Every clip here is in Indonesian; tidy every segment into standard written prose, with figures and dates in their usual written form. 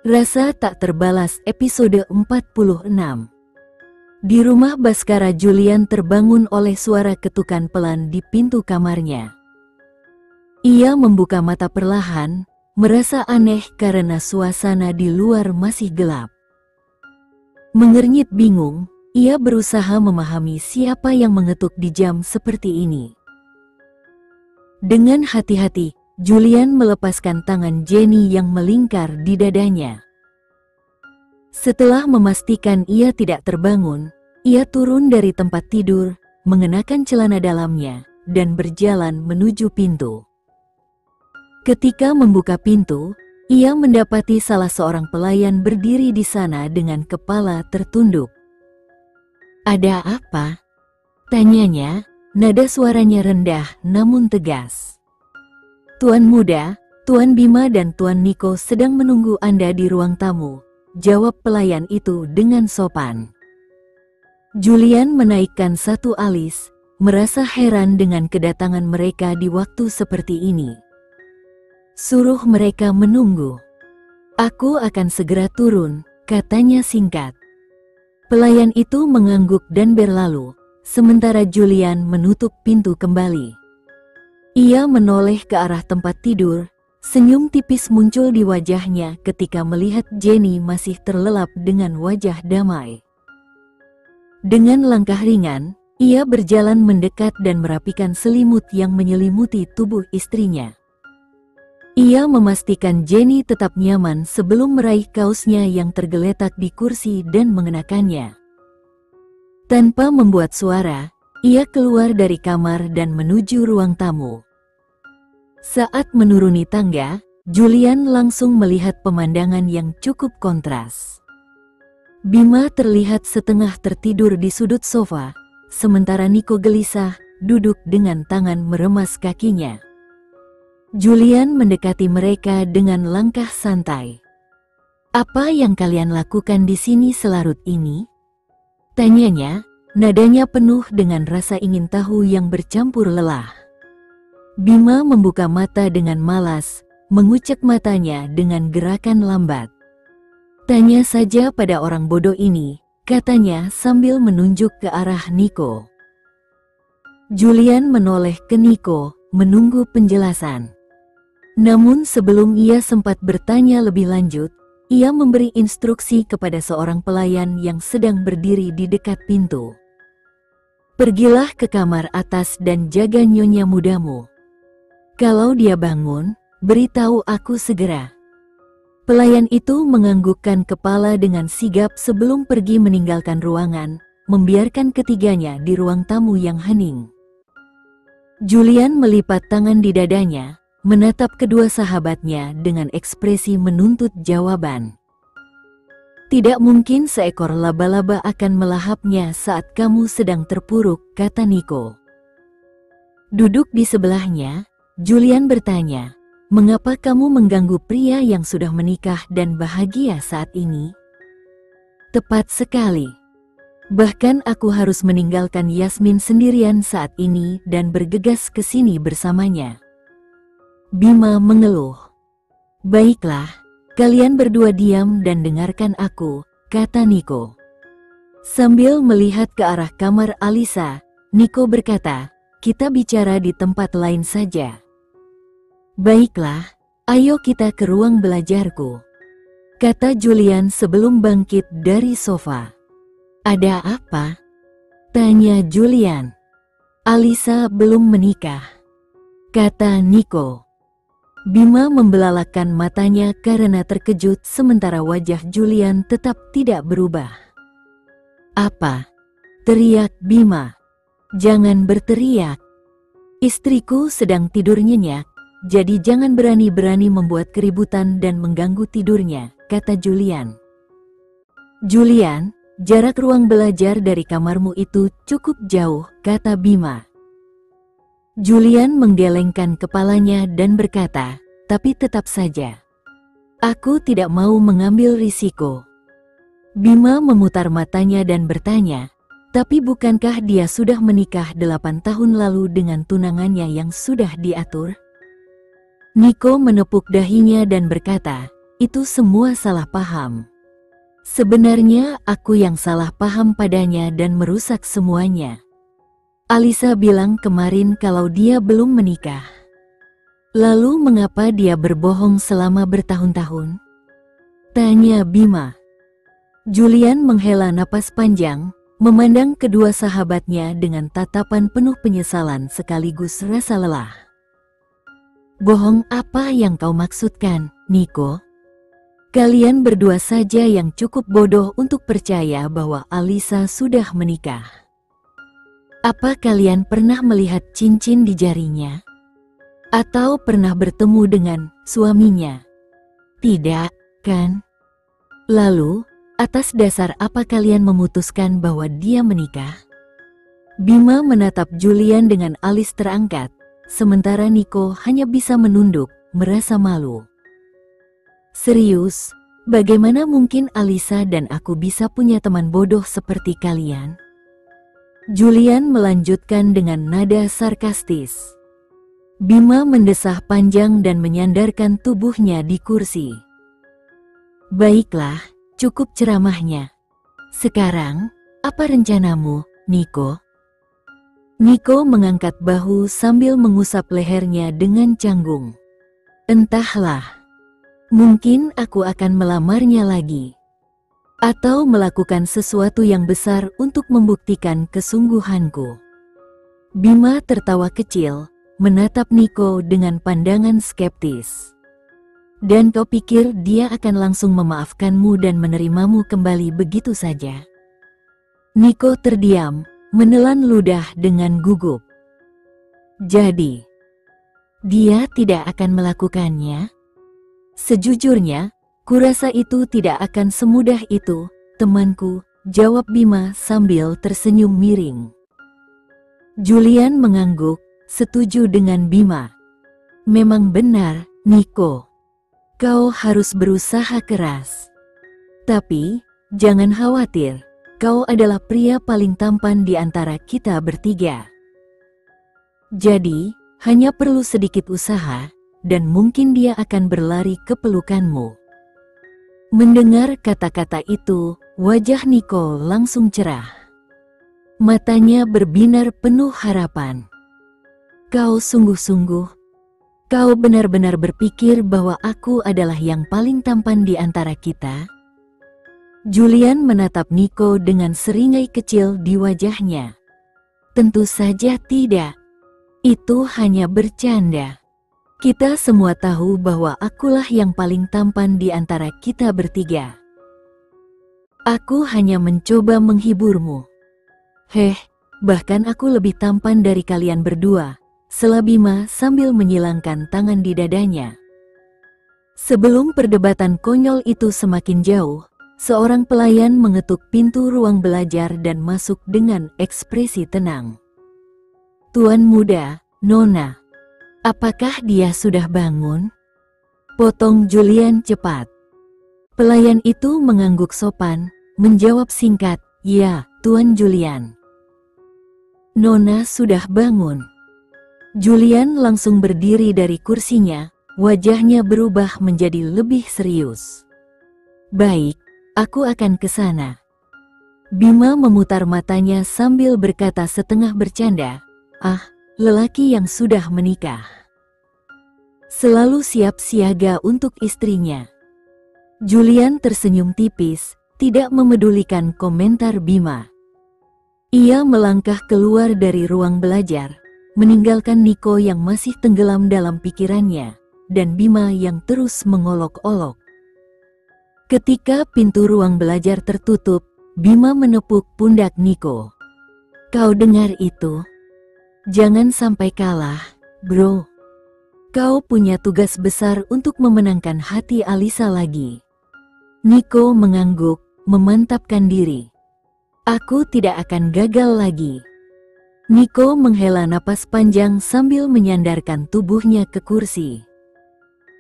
Rasa tak terbalas episode 46. Di rumah Baskara, Julian terbangun oleh suara ketukan pelan di pintu kamarnya. Ia membuka mata perlahan, merasa aneh karena suasana di luar masih gelap. Mengernyit bingung, ia berusaha memahami siapa yang mengetuk di jam seperti ini. Dengan hati-hati, Julian melepaskan tangan Jenny yang melingkar di dadanya. Setelah memastikan ia tidak terbangun, ia turun dari tempat tidur, mengenakan celana dalamnya, dan berjalan menuju pintu. Ketika membuka pintu, ia mendapati salah seorang pelayan berdiri di sana dengan kepala tertunduk. "Ada apa?" tanyanya, nada suaranya rendah namun tegas. "Tuan Muda, Tuan Bima dan Tuan Niko sedang menunggu Anda di ruang tamu," jawab pelayan itu dengan sopan. Julian menaikkan satu alis, merasa heran dengan kedatangan mereka di waktu seperti ini. "Suruh mereka menunggu. Aku akan segera turun," katanya singkat. Pelayan itu mengangguk dan berlalu, sementara Julian menutup pintu kembali. Ia menoleh ke arah tempat tidur, senyum tipis muncul di wajahnya ketika melihat Jenny masih terlelap dengan wajah damai. Dengan langkah ringan, ia berjalan mendekat dan merapikan selimut yang menyelimuti tubuh istrinya. Ia memastikan Jenny tetap nyaman sebelum meraih kaosnya yang tergeletak di kursi dan mengenakannya. Tanpa membuat suara, ia keluar dari kamar dan menuju ruang tamu. Saat menuruni tangga, Julian langsung melihat pemandangan yang cukup kontras. Bima terlihat setengah tertidur di sudut sofa, sementara Niko gelisah, duduk dengan tangan meremas kakinya. Julian mendekati mereka dengan langkah santai. "Apa yang kalian lakukan di sini selarut ini?" tanyanya, nadanya penuh dengan rasa ingin tahu yang bercampur lelah. Bima membuka mata dengan malas, mengucek matanya dengan gerakan lambat. "Tanya saja pada orang bodoh ini," katanya sambil menunjuk ke arah Niko. Julian menoleh ke Niko, menunggu penjelasan. Namun sebelum ia sempat bertanya lebih lanjut, ia memberi instruksi kepada seorang pelayan yang sedang berdiri di dekat pintu. "Pergilah ke kamar atas dan jaga nyonya mudamu. Kalau dia bangun, beritahu aku segera." Pelayan itu menganggukkan kepala dengan sigap sebelum pergi meninggalkan ruangan, membiarkan ketiganya di ruang tamu yang hening. Julian melipat tangan di dadanya, menatap kedua sahabatnya dengan ekspresi menuntut jawaban. "Tidak mungkin seekor laba-laba akan melahapnya saat kamu sedang terpuruk," kata Niko. Duduk di sebelahnya, Julian bertanya, "Mengapa kamu mengganggu pria yang sudah menikah dan bahagia saat ini?" "Tepat sekali. Bahkan aku harus meninggalkan Yasmin sendirian saat ini dan bergegas ke sini bersamanya." Bima mengeluh. "Baiklah, kalian berdua diam dan dengarkan aku," kata Niko. Sambil melihat ke arah kamar Alisa, Niko berkata, "Kita bicara di tempat lain saja." "Baiklah, ayo kita ke ruang belajarku," kata Julian sebelum bangkit dari sofa. "Ada apa?" tanya Julian. "Alisa belum menikah," kata Niko. Bima membelalakan matanya karena terkejut sementara wajah Julian tetap tidak berubah. "Apa?" teriak Bima. "Jangan berteriak. Istriku sedang tidur nyenyak, jadi jangan berani-berani membuat keributan dan mengganggu tidurnya," kata Julian. "Julian, jarak ruang belajar dari kamarmu itu cukup jauh," kata Bima. Julian menggelengkan kepalanya dan berkata, "Tapi tetap saja, aku tidak mau mengambil risiko." Bima memutar matanya dan bertanya, "Tapi bukankah dia sudah menikah 8 tahun lalu dengan tunangannya yang sudah diatur?" Niko menepuk dahinya dan berkata, itu semua salah paham. Sebenarnya aku yang salah paham padanya dan merusak semuanya. Alisa bilang kemarin kalau dia belum menikah. Lalu mengapa dia berbohong selama bertahun-tahun? Tanya Bima. Julian menghela napas panjang, memandang kedua sahabatnya dengan tatapan penuh penyesalan sekaligus rasa lelah. Bohong apa yang kau maksudkan, Nico? Kalian berdua saja yang cukup bodoh untuk percaya bahwa Alisa sudah menikah. Apa kalian pernah melihat cincin di jarinya? Atau pernah bertemu dengan suaminya? Tidak, kan? Lalu, atas dasar apa kalian memutuskan bahwa dia menikah? Bima menatap Julian dengan alis terangkat, sementara Nico hanya bisa menunduk, merasa malu. Serius, bagaimana mungkin Alisa dan aku bisa punya teman bodoh seperti kalian? Julian melanjutkan dengan nada sarkastis. Bima mendesah panjang dan menyandarkan tubuhnya di kursi. Baiklah, cukup ceramahnya. Sekarang, apa rencanamu, Nico? Nico mengangkat bahu sambil mengusap lehernya dengan canggung. Entahlah. Mungkin aku akan melamarnya lagi. Atau melakukan sesuatu yang besar untuk membuktikan kesungguhanku. Bima tertawa kecil, menatap Nico dengan pandangan skeptis. Dan kau pikir dia akan langsung memaafkanmu dan menerimamu kembali begitu saja? Nico terdiam, menelan ludah dengan gugup. Jadi, dia tidak akan melakukannya? Sejujurnya, kurasa itu tidak akan semudah itu, temanku, jawab Bima sambil tersenyum miring. Julian mengangguk, setuju dengan Bima. Memang benar, Nico. Kau harus berusaha keras. Tapi, jangan khawatir, kau adalah pria paling tampan di antara kita bertiga. Jadi, hanya perlu sedikit usaha, dan mungkin dia akan berlari ke pelukanmu. Mendengar kata-kata itu, wajah Nico langsung cerah. Matanya berbinar penuh harapan. Kau sungguh-sungguh? Kau benar-benar berpikir bahwa aku adalah yang paling tampan di antara kita? Julian menatap Nico dengan seringai kecil di wajahnya. Tentu saja tidak. Itu hanya bercanda. Kita semua tahu bahwa akulah yang paling tampan di antara kita bertiga. Aku hanya mencoba menghiburmu. Bahkan aku lebih tampan dari kalian berdua, sela Bima sambil menyilangkan tangan di dadanya. Sebelum perdebatan konyol itu semakin jauh, seorang pelayan mengetuk pintu ruang belajar dan masuk dengan ekspresi tenang. Tuan muda, Nona. Apakah dia sudah bangun? Potong Julian cepat. Pelayan itu mengangguk sopan, menjawab singkat, ya, Tuan Julian. Nona sudah bangun. Julian langsung berdiri dari kursinya, wajahnya berubah menjadi lebih serius. Baik, aku akan ke sana. Bima memutar matanya sambil berkata setengah bercanda, lelaki yang sudah menikah. Selalu siap siaga untuk istrinya. Julian tersenyum tipis, tidak memedulikan komentar Bima. Ia melangkah keluar dari ruang belajar, meninggalkan Nico yang masih tenggelam dalam pikirannya, dan Bima yang terus mengolok-olok. Ketika pintu ruang belajar tertutup, Bima menepuk pundak Nico. Kau dengar itu? Jangan sampai kalah, bro. Kau punya tugas besar untuk memenangkan hati Alisa lagi. Nico mengangguk, memantapkan diri. Aku tidak akan gagal lagi. Nico menghela napas panjang sambil menyandarkan tubuhnya ke kursi.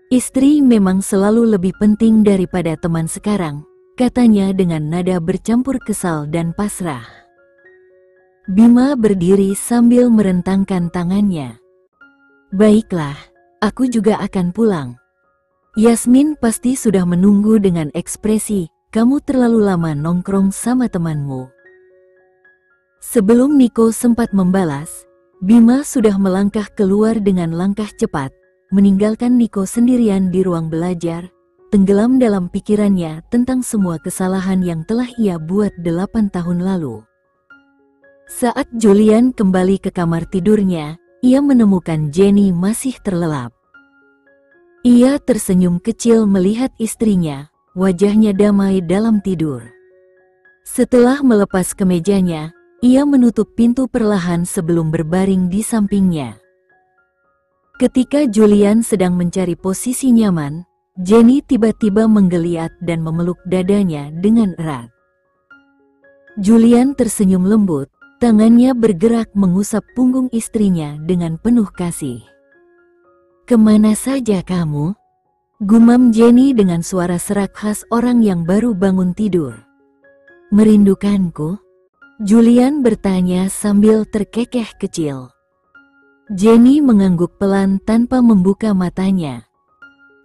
Istri memang selalu lebih penting daripada teman sekarang, katanya dengan nada bercampur kesal dan pasrah. Bima berdiri sambil merentangkan tangannya. Baiklah, aku juga akan pulang. Yasmin pasti sudah menunggu dengan ekspresi, "Kamu terlalu lama nongkrong sama temanmu." Sebelum Niko sempat membalas, Bima sudah melangkah keluar dengan langkah cepat, meninggalkan Niko sendirian di ruang belajar, tenggelam dalam pikirannya tentang semua kesalahan yang telah ia buat 8 tahun lalu. Saat Julian kembali ke kamar tidurnya, ia menemukan Jenny masih terlelap. Ia tersenyum kecil melihat istrinya, wajahnya damai dalam tidur. Setelah melepas kemejanya, ia menutup pintu perlahan sebelum berbaring di sampingnya. Ketika Julian sedang mencari posisi nyaman, Jenny tiba-tiba menggeliat dan memeluk dadanya dengan erat. Julian tersenyum lembut, tangannya bergerak mengusap punggung istrinya dengan penuh kasih. "Kemana saja kamu?" gumam Jenny dengan suara serak khas orang yang baru bangun tidur. "Merindukanku?" Julian bertanya sambil terkekeh kecil. Jenny mengangguk pelan tanpa membuka matanya.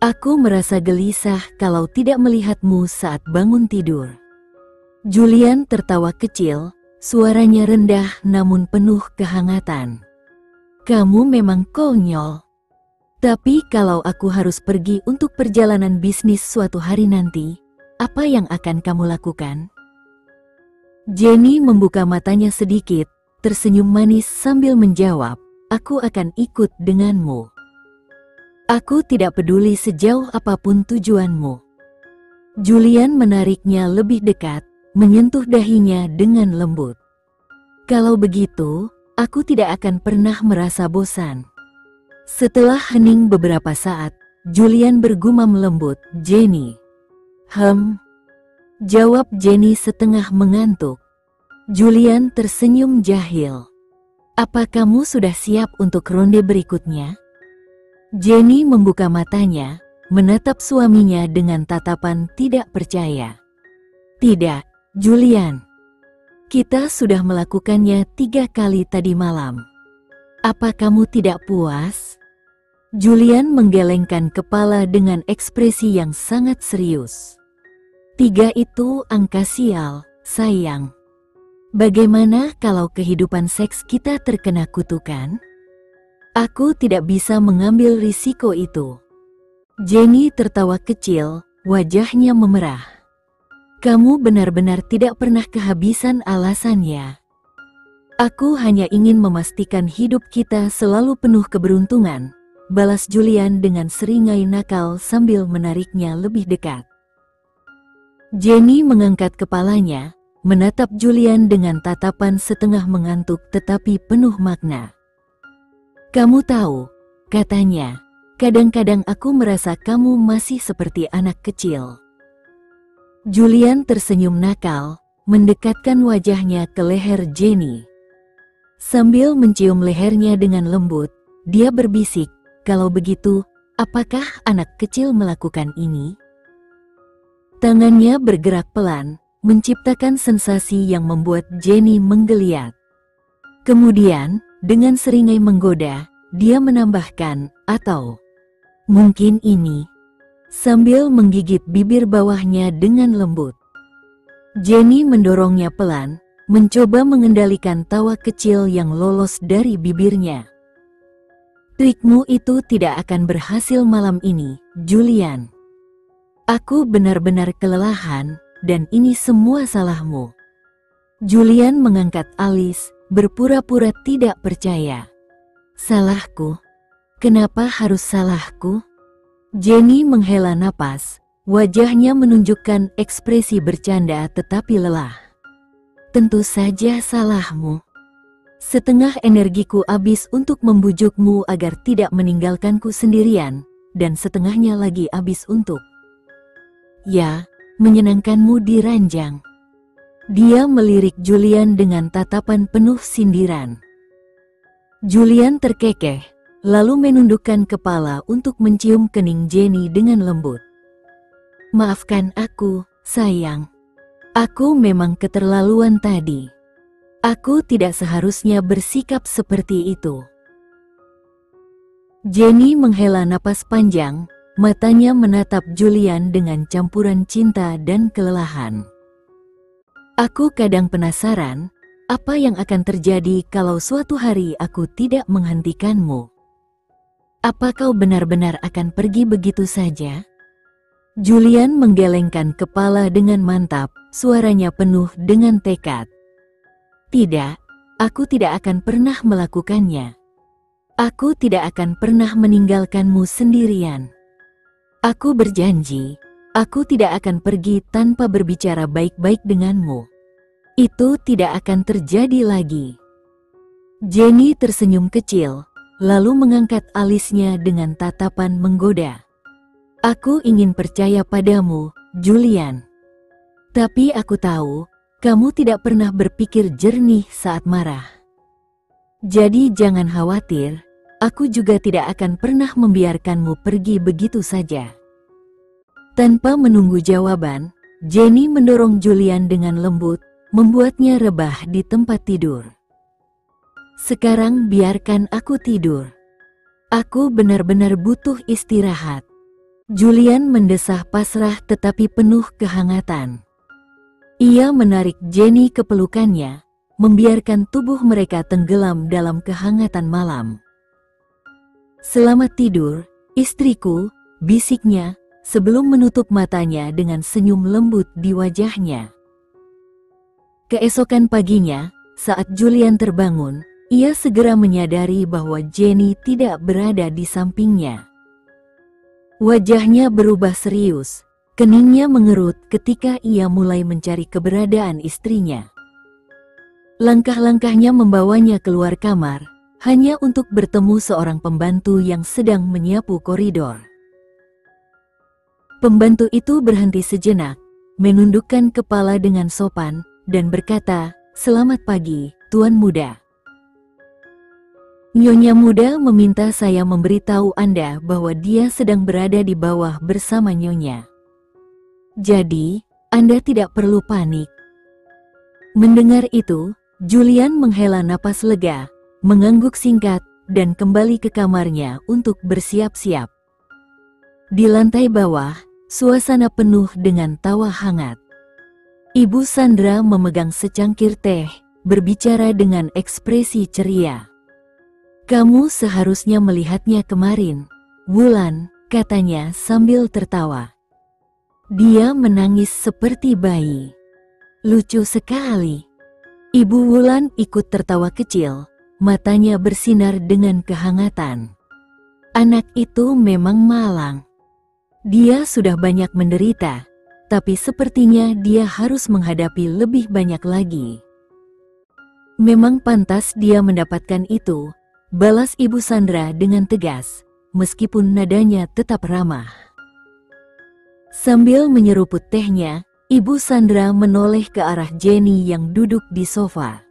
"Aku merasa gelisah kalau tidak melihatmu saat bangun tidur." Julian tertawa kecil, suaranya rendah namun penuh kehangatan. "Kamu memang konyol. Tapi kalau aku harus pergi untuk perjalanan bisnis suatu hari nanti, apa yang akan kamu lakukan?" Jenny membuka matanya sedikit, tersenyum manis sambil menjawab, "Aku akan ikut denganmu. Aku tidak peduli sejauh apapun tujuanmu." Julian menariknya lebih dekat, menyentuh dahinya dengan lembut. "Kalau begitu, aku tidak akan pernah merasa bosan." Setelah hening beberapa saat, Julian bergumam lembut, "Jenny." Jawab Jenny setengah mengantuk. Julian tersenyum jahil. "Apa kamu sudah siap untuk ronde berikutnya?" Jenny membuka matanya, menatap suaminya dengan tatapan tidak percaya. "Tidak, Julian. Kita sudah melakukannya 3 kali tadi malam. Apa kamu tidak puas?" Julian menggelengkan kepala dengan ekspresi yang sangat serius. "3 itu angka sial, sayang. Bagaimana kalau kehidupan seks kita terkena kutukan? Aku tidak bisa mengambil risiko itu." Jenny tertawa kecil, wajahnya memerah. "Kamu benar-benar tidak pernah kehabisan alasan ya." "Aku hanya ingin memastikan hidup kita selalu penuh keberuntungan," balas Julian dengan seringai nakal sambil menariknya lebih dekat. Jenny mengangkat kepalanya, menatap Julian dengan tatapan setengah mengantuk tetapi penuh makna. "Kamu tahu," katanya, "kadang-kadang aku merasa kamu masih seperti anak kecil." Julian tersenyum nakal, mendekatkan wajahnya ke leher Jenny. Sambil mencium lehernya dengan lembut, dia berbisik, "Kalau begitu, apakah anak kecil melakukan ini?" Tangannya bergerak pelan, menciptakan sensasi yang membuat Jenny menggeliat. Kemudian, dengan seringai menggoda, dia menambahkan, "Atau mungkin ini," sambil menggigit bibir bawahnya dengan lembut. Jenny mendorongnya pelan, mencoba mengendalikan tawa kecil yang lolos dari bibirnya. "Trikmu itu tidak akan berhasil malam ini, Julian. Aku benar-benar kelelahan, dan ini semua salahmu." Julian mengangkat alis, berpura-pura tidak percaya. "Salahku? Kenapa harus salahku?" Jenny menghela napas, wajahnya menunjukkan ekspresi bercanda tetapi lelah. "Tentu saja salahmu. Setengah energiku habis untuk membujukmu agar tidak meninggalkanku sendirian, dan setengahnya lagi habis untuk, ya, menyenangkanmu di ranjang." Dia melirik Julian dengan tatapan penuh sindiran. Julian terkekeh, lalu menundukkan kepala untuk mencium kening Jenny dengan lembut. "Maafkan aku, sayang. Aku memang keterlaluan tadi. Aku tidak seharusnya bersikap seperti itu." Jenny menghela napas panjang, matanya menatap Julian dengan campuran cinta dan kelelahan. Aku kadang penasaran, apa yang akan terjadi kalau suatu hari aku tidak menghentikanmu? Apa kau benar-benar akan pergi begitu saja? Julian menggelengkan kepala dengan mantap, suaranya penuh dengan tekad. Tidak, aku tidak akan pernah melakukannya. Aku tidak akan pernah meninggalkanmu sendirian. Aku berjanji, aku tidak akan pergi tanpa berbicara baik-baik denganmu. Itu tidak akan terjadi lagi. Jenny tersenyum kecil, lalu mengangkat alisnya dengan tatapan menggoda. Aku ingin percaya padamu, Julian. Tapi aku tahu, kamu tidak pernah berpikir jernih saat marah. Jadi jangan khawatir, aku juga tidak akan pernah membiarkanmu pergi begitu saja. Tanpa menunggu jawaban, Jenny mendorong Julian dengan lembut, membuatnya rebah di tempat tidur. Sekarang biarkan aku tidur. Aku benar-benar butuh istirahat. Julian mendesah pasrah tetapi penuh kehangatan. Ia menarik Jenny ke pelukannya, membiarkan tubuh mereka tenggelam dalam kehangatan malam. Selamat tidur, istriku, bisiknya, sebelum menutup matanya dengan senyum lembut di wajahnya. Keesokan paginya, saat Julian terbangun, ia segera menyadari bahwa Jenny tidak berada di sampingnya. Wajahnya berubah serius, keningnya mengerut ketika ia mulai mencari keberadaan istrinya. Langkah-langkahnya membawanya keluar kamar, hanya untuk bertemu seorang pembantu yang sedang menyapu koridor. Pembantu itu berhenti sejenak, menundukkan kepala dengan sopan, dan berkata, "Selamat pagi, Tuan Muda. Nyonya Muda meminta saya memberitahu Anda bahwa dia sedang berada di bawah bersama Nyonya. Jadi, Anda tidak perlu panik." Mendengar itu, Julian menghela napas lega, mengangguk singkat, dan kembali ke kamarnya untuk bersiap-siap. Di lantai bawah, suasana penuh dengan tawa hangat. Ibu Sandra memegang secangkir teh, berbicara dengan ekspresi ceria. "Kamu seharusnya melihatnya kemarin, Wulan," katanya sambil tertawa. "Dia menangis seperti bayi. Lucu sekali." Ibu Wulan ikut tertawa kecil, matanya bersinar dengan kehangatan. Anak itu memang malang. Dia sudah banyak menderita, tapi sepertinya dia harus menghadapi lebih banyak lagi. "Memang pantas dia mendapatkan itu," balas Ibu Sandra dengan tegas, meskipun nadanya tetap ramah. Sambil menyeruput tehnya, Ibu Sandra menoleh ke arah Jenny yang duduk di sofa.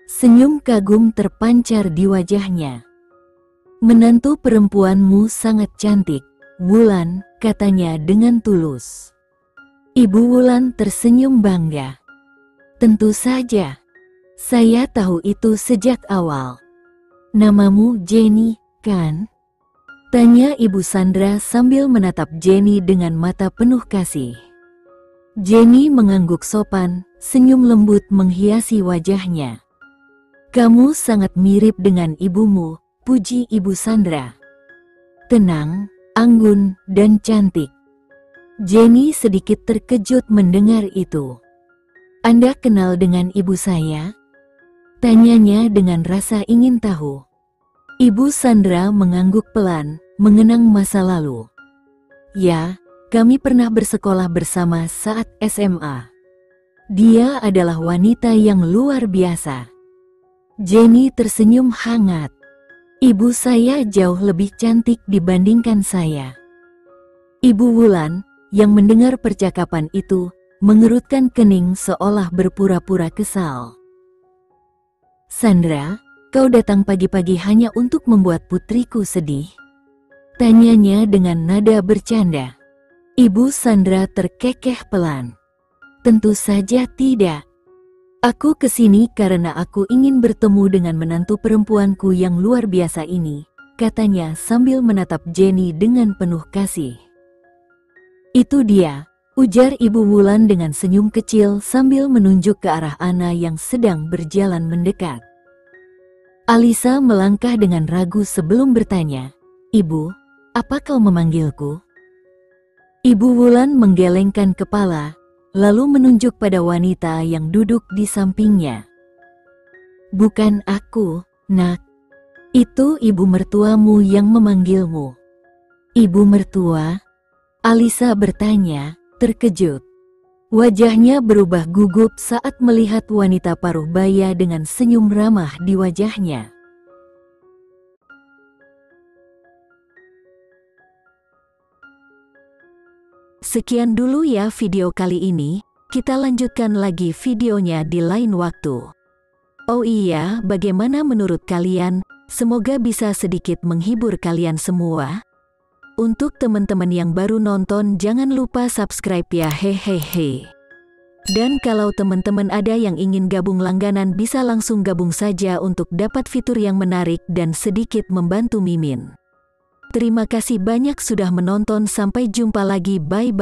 Senyum kagum terpancar di wajahnya. "Menantu perempuanmu sangat cantik, Wulan," katanya dengan tulus. Ibu Wulan tersenyum bangga. "Tentu saja. Saya tahu itu sejak awal. Namamu Jenny, kan?" tanya Ibu Sandra sambil menatap Jenny dengan mata penuh kasih. Jenny mengangguk sopan, senyum lembut menghiasi wajahnya. "Kamu sangat mirip dengan ibumu," puji Ibu Sandra. "Tenang, anggun, dan cantik." Jenny sedikit terkejut mendengar itu. "Anda kenal dengan ibu saya?" tanyanya dengan rasa ingin tahu. Ibu Sandra mengangguk pelan, mengenang masa lalu. "Ya, kami pernah bersekolah bersama saat SMA. Dia adalah wanita yang luar biasa." Jenny tersenyum hangat. "Ibu saya jauh lebih cantik dibandingkan saya." Ibu Wulan, yang mendengar percakapan itu, mengerutkan kening seolah berpura-pura kesal. "Sandra, kau datang pagi-pagi hanya untuk membuat putriku sedih?" tanyanya dengan nada bercanda. Ibu Sandra terkekeh pelan. "Tentu saja tidak. Aku kesini karena aku ingin bertemu dengan menantu perempuanku yang luar biasa ini, katanya sambil menatap Jenny dengan penuh kasih. Itu dia, ujar Ibu Wulan dengan senyum kecil sambil menunjuk ke arah Ana yang sedang berjalan mendekat. Alisa melangkah dengan ragu sebelum bertanya, "Ibu, apa kau memanggilku?" Ibu Wulan menggelengkan kepala, lalu menunjuk pada wanita yang duduk di sampingnya. "Bukan aku, Nak. Itu ibu mertuamu yang memanggilmu." "Ibu mertua?" Alisa bertanya, terkejut. Wajahnya berubah gugup saat melihat wanita paruh baya dengan senyum ramah di wajahnya. Sekian dulu ya video kali ini, kita lanjutkan lagi videonya di lain waktu. Oh iya, bagaimana menurut kalian? Semoga bisa sedikit menghibur kalian semua. Untuk teman-teman yang baru nonton, jangan lupa subscribe ya, hehehe. Dan kalau teman-teman ada yang ingin gabung langganan, bisa langsung gabung saja untuk dapat fitur yang menarik dan sedikit membantu Mimin. Terima kasih banyak sudah menonton, sampai jumpa lagi, bye.